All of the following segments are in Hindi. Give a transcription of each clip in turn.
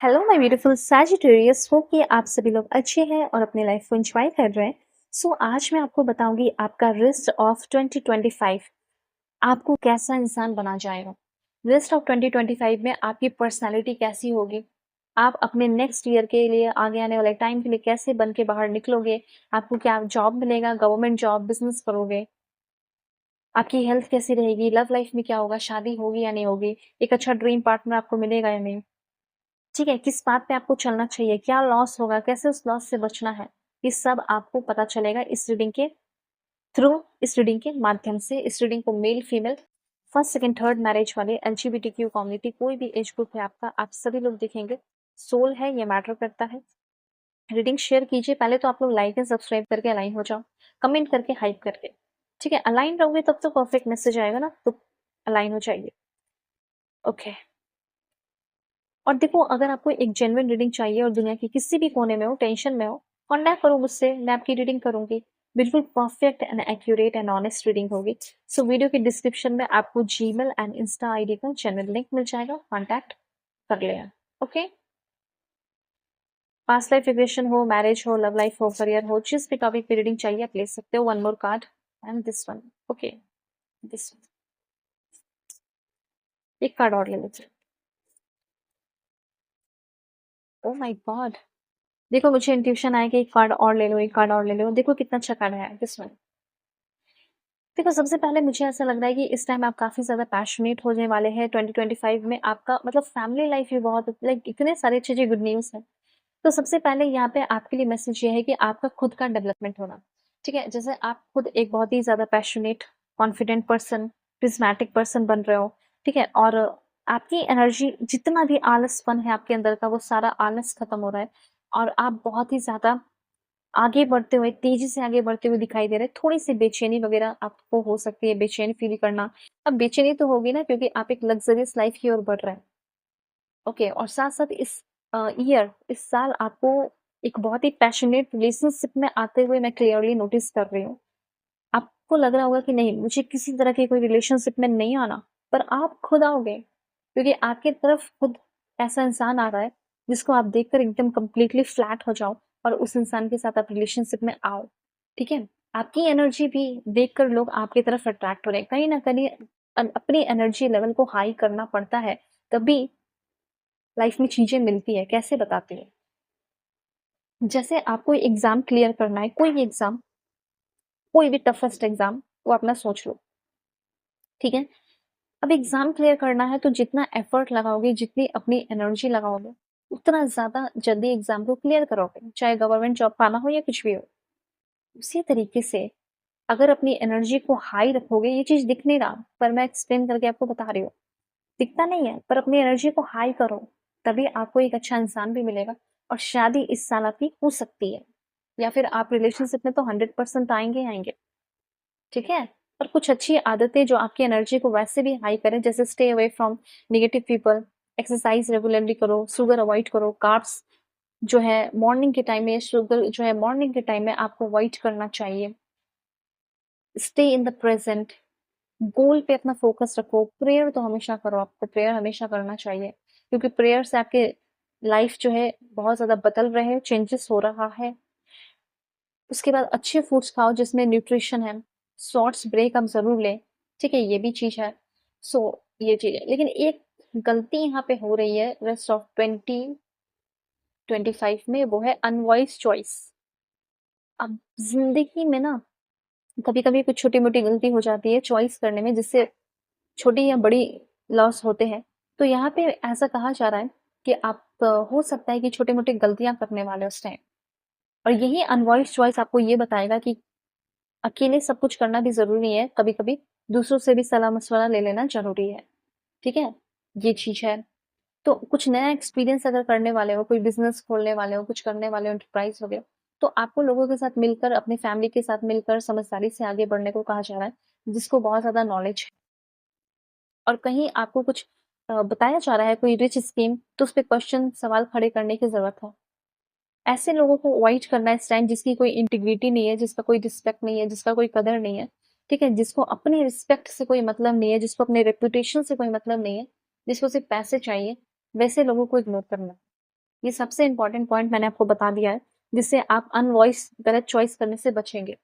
Hello my beautiful Sagittarius, hope कि आप सभी लोग अच्छे हैं और अपनी लाइफ को एंजॉय कर रहे हैं। आज मैं आपको बताऊंगी आपका लिस्ट ऑफ 2025 आपको कैसा इंसान बना जाएगा। लिस्ट ऑफ 2025 में आपकी पर्सनालिटी कैसी होगी, आप अपने नेक्स्ट ईयर के लिए, आगे आने वाले टाइम के लिए कैसे बन के बाहर निकलोगे, आपको क्या जॉब मिलेगा, गवर्नमेंट जॉब, बिजनेस करोगे, आपकी हेल्थ कैसी रहेगी, लव लाइफ में क्या होगा, शादी होगी या नहीं होगी, एक अच्छा ड्रीम पार्टनर आपको मिलेगा या नहीं, ठीक है, किस बात पे आपको चलना चाहिए, क्या लॉस होगा, कैसे उस लॉस से बचना है, ये सब आपको पता चलेगा इस रीडिंग के थ्रू, इस रीडिंग के माध्यम से। इस रीडिंग को male, female, first, second, third marriage वाले, एलजीबीटीक्यू कम्युनिटी, कोई भी एज ग्रुप है आपका, आप सभी लोग देखेंगे। सोल है, ये मैटर करता है। रीडिंग शेयर कीजिए, पहले तो आप लोग लाइक एंड सब्सक्राइब करके अलाइन हो जाओ, कमेंट करके हाइप करके, ठीक है। अलाइन रहोगे तब तो परफेक्ट मैसेज आएगा ना, तो अलाइन हो जाइए। ओके। और देखो, अगर आपको एक जेन्युइन रीडिंग चाहिए और दुनिया के किसी भी कोने में हो, टेंशन में हो, कॉन्टैक्ट करो मुझसे, मैं आपकी रीडिंग करूंगी। बिल्कुल perfect and accurate and honest reading होगी। वीडियो के डिस्क्रिप्शन में आपको जीमेल एंड इंस्टा आईडी का जेन्युइन लिंक मिल जाएगा, कॉन्टैक्ट कर लेना। ओके। पास्ट लाइफ रिग्रेशन हो, मैरिज हो, लव लाइफ हो, करियर हो, जिस भी टॉपिक पे रीडिंग चाहिए आप ले सकते हो। One more card and this one. Okay, this one. एक कार्ड और ले लीजिए। ओ माय गॉड, देखो मुझे इंट्यूशन आया कि एक कार्ड और ले लो, एक कार्ड और ले लो। देखो कितना अच्छा कार्ड है दिस वन। देखो, सबसे पहले मुझे ऐसा लग रहा है कि इस टाइम आप काफ़ी ज़्यादा पैशनेट होने वाले हैं। 2025 में आपका मतलब फैमिली लाइफ भी बहुत, लाइक इतने सारी चीज़ें गुड न्यूज़ हैं। तो सबसे पहले यहाँ पे आपके लिए मैसेज ये है कि आपका खुद का डेवलपमेंट होना, ठीक है? जैसे आप खुद एक बहुत ही ज़्यादा पैशनेट, कॉन्फिडेंट पर्सन, प्रिज़्मैटिक पर्सन बन रहे हो, ठीक है? और आपकी एनर्जी, जितना भी आलसपन है आपके अंदर का, वो सारा आलस खत्म हो रहा है और आप बहुत ही ज़्यादा आगे बढ़ते हुए, तेज़ी से आगे बढ़ते हुए दिखाई दे रहे हैं। थोड़ी-सी बेचैनी वग़ैरह आपको हो सकती है, बेचैनी फ़ील करना। अब बेचैनी तो होगी ना, क्योंकि आप एक लग्ज़रियस लाइफ़ की ओर बढ़ रहे हैं। ओके, और साथ-साथ इस साल आपको एक बहुत ही पैशनेट रिलेशनशिप में आते हुए मैं क्लियरली नोटिस कर रही हूँ। आपको लग रहा होगा कि नहीं, मुझे किसी तरह के कोई रिलेशनशिप में नहीं आना, पर आप खुद आओगे, क्योंकि आपकी तरफ खुद ऐसा इंसान आ रहा है जिसको आप देखकर एकदम कंप्लीटली फ्लैट हो जाओ और उस इंसान के साथ आप रिलेशनशिप में आओ, ठीक है? आपकी एनर्जी भी देखकर लोग आपकी तरफ अट्रैक्ट हो रहे हैं। कहीं न कहीं अपनी एनर्जी लेवल को हाई करना पड़ता है, तभी लाइफ में चीज़ें मिलती है। कैसे बताती हूँ? जैसे आपको एग्ज़ाम क्लियर करना है, कोई भी एग्ज़ाम, कोई भी टफेस्ट एग्ज़ाम, वो अपना सोच लो, ठीक है? अब एग्ज़ाम क्लियर करना है तो जितना एफ़र्ट लगाओगे, जितनी अपनी एनर्जी लगाओगे, उतना ज़्यादा जल्दी एग्ज़ाम को क्लियर करोगे, चाहे गवर्नमेंट जॉब पाना हो या कुछ भी हो। उसी तरीके से अगर अपनी एनर्जी को हाई रखोगे, ये चीज़ दिख नहीं रहा, पर मैं एक्सप्लेन करके आपको बता रही हूँ। दिखता नहीं है, पर अपनी एनर्जी को हाई करो, तभी आपको एक अच्छा इंसान भी मिलेगा और शादी इस साल आपकी हो सकती है, या फिर आप रिलेशनशिप में तो 100% आएँगे ही आएँगे, ठीक है? और कुछ अच्छी आदतें जो आपकी एनर्जी को वैसे भी हाई करें, जैसे stay away from negative people, exercise regularly करो, शुगर अवॉइड करो, कार्ब्स जो है मॉर्निंग के टाइम में, शुगर जो है मॉर्निंग के टाइम में आपको अवॉइड करना चाहिए। स्टे इन द प्रेजेंट, गोल पे अपना फोकस रखो, प्रेयर तो हमेशा करो, आपको प्रेयर हमेशा करना चाहिए, क्योंकि प्रेयर से आपके लाइफ जो है बहुत ज़्यादा बदल रहे हैं, चेंजेस हो रहा है। उसके बाद अच्छे फूड्स खाओ जिसमें न्यूट्रिशन है, शॉर्ट्स ब्रेक आप ज़रूर लें, ठीक है? ये भी चीज़ है। सो ये चीज़ है, लेकिन एक गलती यहाँ पे हो रही है रेस्ट ऑफ 2025 में, वो है अनवॉइस चॉइस। अब ज़िंदगी में ना कभी-कभी कुछ छोटी-मोटी गलती हो जाती है चॉइस करने में, जिससे छोटी या बड़ी लॉस होते हैं। तो यहाँ पे ऐसा कहा जा रहा है कि आप हो सकता है कि छोटी-मोटी गलतियाँ करने वाले हो उस टाइम, और यही अनवॉइस चॉइस आपको ये बताएगा कि अकेले सब कुछ करना भी ज़रूरी नहीं है, कभी-कभी दूसरों से भी सलाह-मशवरा ले लेना ज़रूरी है, ठीक है? ये चीज़ है। तो कुछ नया एक्सपीरियंस अगर करने वाले हो, कोई बिज़नेस खोलने वाले हो, कुछ करने वाले हो, एंटरप्राइज़ वगैरह, तो आपको लोगों के साथ मिलकर, अपनी फैमिली के साथ मिलकर समझदारी से आगे बढ़ने को कहा जा रहा है, जिसको बहुत ज़्यादा नॉलेज है। और कहीं आपको कुछ बताया जा रहा है, कोई रिच स्कीम, तो उस पे क्वेश्चन, सवाल खड़े करने की ज़रूरत है। ऐसे लोगों को अवॉइड करना है इस टाइम जिसकी कोई इंटीग्रिटी नहीं है, जिसका कोई रिस्पेक्ट नहीं है, जिसका कोई कदर नहीं है, ठीक है? जिसको अपनी रिस्पेक्ट से कोई मतलब नहीं है, जिसको अपने रेपुटेशन से कोई मतलब नहीं है, जिसको सिर्फ पैसे चाहिए, वैसे लोगों को इग्नोर करना है। ये सबसे इम्पोर्टेंट पॉइंट मैंने आपको बता दिया है, जिससे आप अनवॉइस गलत चॉइस करने से बचेंगे।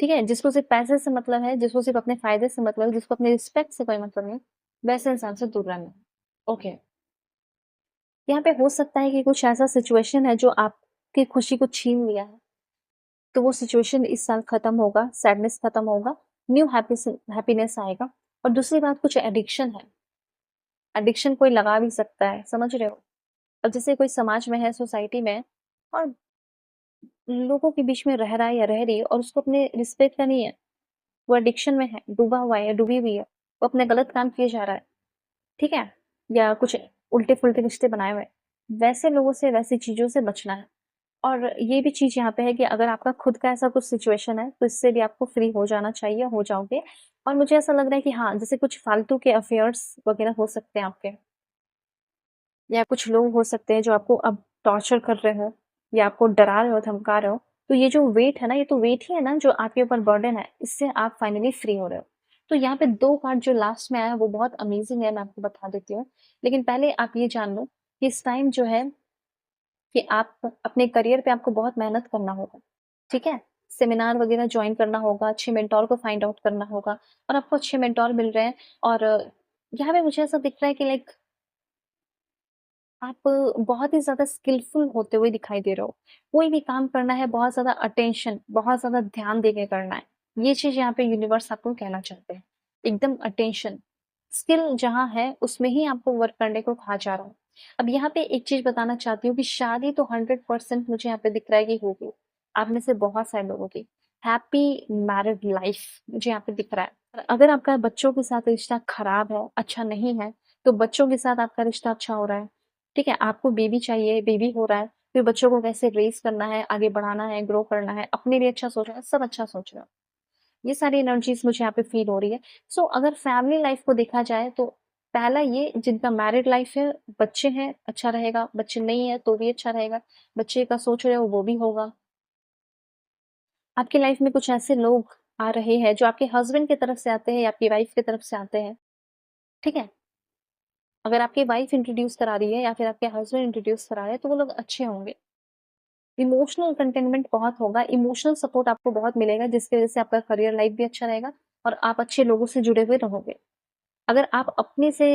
ठीक है? जिसको सिर्फ़ पैसे से मतलब है, जिसको सिर्फ़ अपने फ़ायदे से मतलब है, जिसको अपनी रिस्पेक्ट से कोई मतलब नहीं, वैसे इंसान से दूर रहना। ओके। यहाँ पे हो सकता है कि कुछ ऐसा सिचुएशन है जो आपकी खुशी को छीन लिया है, तो वो सिचुएशन इस साल खत्म होगा, सैडनेस खत्म होगा, न्यू हैप्पीनेस आएगा। और दूसरी बात, कुछ एडिक्शन है, एडिक्शन कोई लगा भी सकता है, समझ रहे हो? अब जैसे कोई समाज में है, सोसाइटी में है और लोगों के बीच में रह रहा है या रह रही है और उसको अपने रिस्पेक्ट का नहीं है, वो एडिक्शन में है, डूबा हुआ है या डूबी हुई है, वो अपने गलत काम किए जा रहा है, ठीक है? या कुछ उल्टे-फुल्टे रिश्ते बनाए हुए हैं, वैसे लोगों से, वैसी चीज़ों से बचना है। और ये भी चीज़ यहाँ पे है कि अगर आपका खुद का ऐसा कुछ सिचुएशन है, तो इससे भी आपको फ्री हो जाना चाहिए, हो जाओगे। और मुझे ऐसा लग रहा है कि हाँ, जैसे कुछ फालतू के अफेयर्स वगैरह हो सकते हैं आपके, या कुछ लोग हो सकते हैं जो आपको अब टॉर्चर कर रहे हो या आपको डरा रहे हो, धमका रहे हो। तो ये जो वेट है ना, ये तो वेट ही है ना जो आपके ऊपर बर्डन है, इससे आप फाइनली फ्री हो रहे हो। तो यहाँ पे 2 कार्ड जो लास्ट में आया है वो बहुत अमेज़िंग है, मैं आपको बता देती हूँ। लेकिन पहले आप ये जान लो कि इस टाइम जो है कि आप अपने करियर पे आपको बहुत मेहनत करना होगा, ठीक है? सेमिनार वगैरह जॉइन करना होगा, अच्छे मेंटर को फाइंड आउट करना होगा और आपको अच्छे मेंटर मिल रहे हैं। और यहाँ पे मुझे ऐसा दिख रहा है कि लाइक आप बहुत ही ज़्यादा स्किलफुल होते हुए दिखाई दे रहे हो। कोई भी काम करना है, बहुत ज़्यादा अटेंशन, बहुत ज़्यादा ध्यान देके करना है। ये चीज़ यहाँ पे यूनिवर्स आपको कहना चाहते हैं। एकदम अटेंशन, स्किल जहाँ है उसमें ही आपको वर्क करने को कहा जा रहा है। अब यहाँ पे एक चीज़ बताना चाहती हूँ कि शादी तो 100% मुझे यहाँ पे दिख रहा है कि होगी। आप में से बहुत सारे लोगों की। हैप्पी मैरिड लाइफ मुझे यहाँ पे दिख रहा है। और अगर आपका बच्चों के साथ रिश्ता खराब है, अच्छा नहीं है, तो बच्चों के साथ आपका रिश्ता अच्छा हो रहा है। ठीक है, आपको बेबी चाहिए, बेबी हो रहा है, फिर बच्चों को कैसे रेज़ करना है, आगे बढ़ाना है, ग्रो करना है, अपने लिए अच्छा सोच रहे हो, सब अच्छा सोच रहे हो। ये सारी एनर्जीज़ मुझे यहाँ पे फ़ील हो रही है। सो अगर फैमिली लाइफ़ को देखा जाए तो पहला ये जिनका मैरिड लाइफ़ है, बच्चे हैं, अच्छा रहेगा, बच्चे नहीं है तो भी अच्छा रहेगा, बच्चे का सोच रहे हो वो भी होगा। आपकी लाइफ़ में कुछ ऐसे लोग आ रहे हैं जो आपके हस्बैंड की तरफ से आते हैं या आपकी वाइफ़ की तरफ से आते हैं, ठीक है? अगर आपकी वाइफ़ इंट्रोड्यूस करा रही है या फिर आपके हस्बैंड इंट्रोड्यूस करा रहे हैं तो वो लोग अच्छे होंगे। इमोशनल कंटेनमेंट बहुत होगा, इमोशनल सपोर्ट आपको बहुत मिलेगा जिसकी वज़ह से आपका करियर लाइफ़ भी अच्छा रहेगा और आप अच्छे लोगों से जुड़े हुए रहोगे। अगर आप अपने से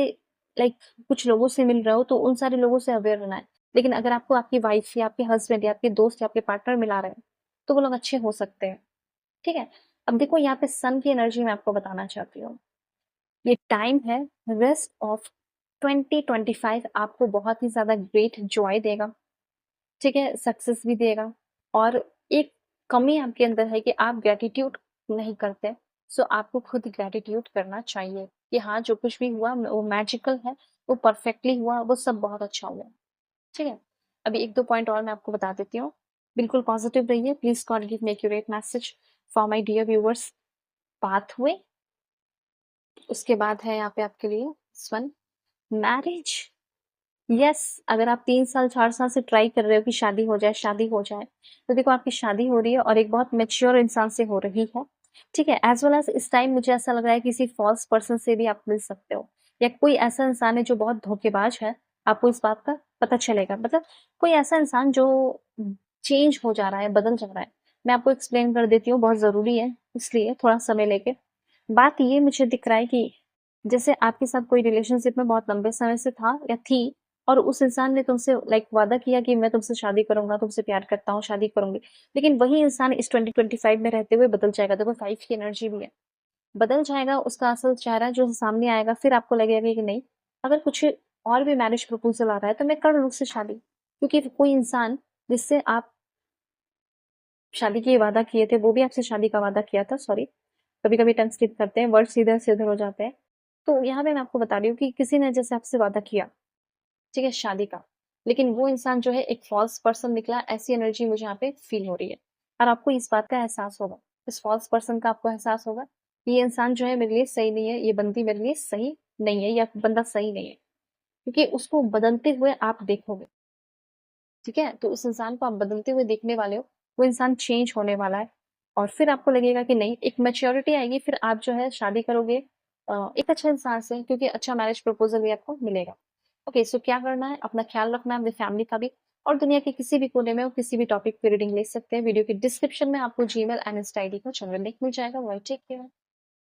लाइक कुछ लोगों से मिल रहे हो तो उन सारे लोगों से अवेयर रहना है। लेकिन अगर आपको आपकी वाइफ़ या आपके हस्बैंड या आपके दोस्त या आपके पार्टनर मिला रहे हैं, तो वो लोग अच्छे हो सकते हैं, ठीक है? अब देखो यहाँ पे सन की एनर्जी मैं आपको बताना चाहती हूँ। ये टाइम है रेस्ट ऑफ 2025 आपको बहुत ही ज़्यादा ग्रेट जॉय देगा। ठीक है, सक्सेस भी देगा और एक कमी आपके अंदर है कि आप ग्रैटिट्यूड नहीं करते। सो आपको खुद ग्रैटिट्यूड करना चाहिए कि हाँ, जो कुछ भी हुआ वो मैजिकल है, वो परफेक्टली हुआ, वो सब बहुत अच्छा हुआ। ठीक है? अभी 1-2 पॉइंट और मैं आपको बता देती हूँ। बिल्कुल पॉजिटिव रहिए। Please God give me accurate message for my dear viewers. Pathway, उसके बाद है यहाँ पे आपके लिए दिस वन, मैरिज। यस, अगर आप 3 साल 4 साल से ट्राई कर रहे हो कि शादी हो जाए, शादी हो जाए, तो देखो आपकी शादी हो रही है और एक बहुत मैच्योर इंसान से हो रही है, ठीक है? एज़ वेल एज़ इस टाइम मुझे ऐसा लग रहा है किसी फ़ॉल्स पर्सन से भी आप मिल सकते हो या कोई ऐसा इंसान है जो बहुत धोखेबाज है, आपको इस बात का पता चलेगा। मतलब कोई ऐसा इंसान जो चेंज हो जा रहा है, बदल जा रहा है। मैं आपको एक्सप्लेन कर देती हूँ, बहुत ज़रूरी है, इसलिए थोड़ा समय लेके। बात ये मुझे दिख रहा है कि जैसे आपके साथ कोई रिलेशनशिप में बहुत लंबे समय से था या थी और उस इंसान ने तुमसे लाइक वादा किया कि मैं तुमसे शादी करूँगा, तुमसे प्यार करता हूँ, शादी करूँगी। लेकिन वही इंसान इस 2025 में रहते हुए बदल जाएगा। देखो 5 की एनर्जी भी है। बदल जाएगा, उसका असल चेहरा जो सामने आएगा, फिर आपको लगेगा कि नहीं, अगर कुछ और भी मैरिज प्रपोज़ल आ रहा है तो मैं कर लूँ उससे शादी। क्योंकि कोई इंसान जिससे आप शादी की वादा किए थे, वो भी आपसे शादी का वादा किया था, सॉरी। कभी-कभी टंग स्लिप करते हैं, वर्ड्स इधर से उधर हो जाते हैं। तो यहाँ पे मैं आपको बता रही हूँ कि किसी ने जैसे आपसे वादा किया, ठीक है, शादी का, लेकिन वो इंसान जो है एक फ़ॉल्स पर्सन निकला, ऐसी एनर्जी मुझे यहाँ पे फ़ील हो रही है। और आपको इस बात का एहसास होगा, इस फ़ॉल्स पर्सन का आपको एहसास होगा कि ये इंसान जो है मेरे लिए सही नहीं है, ये बंदी मेरे लिए सही नहीं है या बंदा सही नहीं है। क्योंकि उसको बदलते हुए आप देखोगे, ठीक है? तो उस इंसान को आप बदलते हुए देखने वाले हो, वो इंसान चेंज होने वाला है और फिर आपको लगेगा कि नहीं, एक मैच्योरिटी आएगी, फिर आप जो है शादी करोगे एक अच्छे इंसान से, क्योंकि अच्छा मैरिज प्रपोज़ल भी आपको मिलेगा। ओके, सो क्या करना है, अपना ख्याल रखना है, अपनी फैमिली का भी, और दुनिया के किसी भी कोने में हो, किसी भी टॉपिक पे रीडिंग ले सकते हैं। वीडियो के डिस्क्रिप्शन में आपको जीमेल एंड इंस्टा आईडी का जनरल लिंक मिल जाएगा। Take care.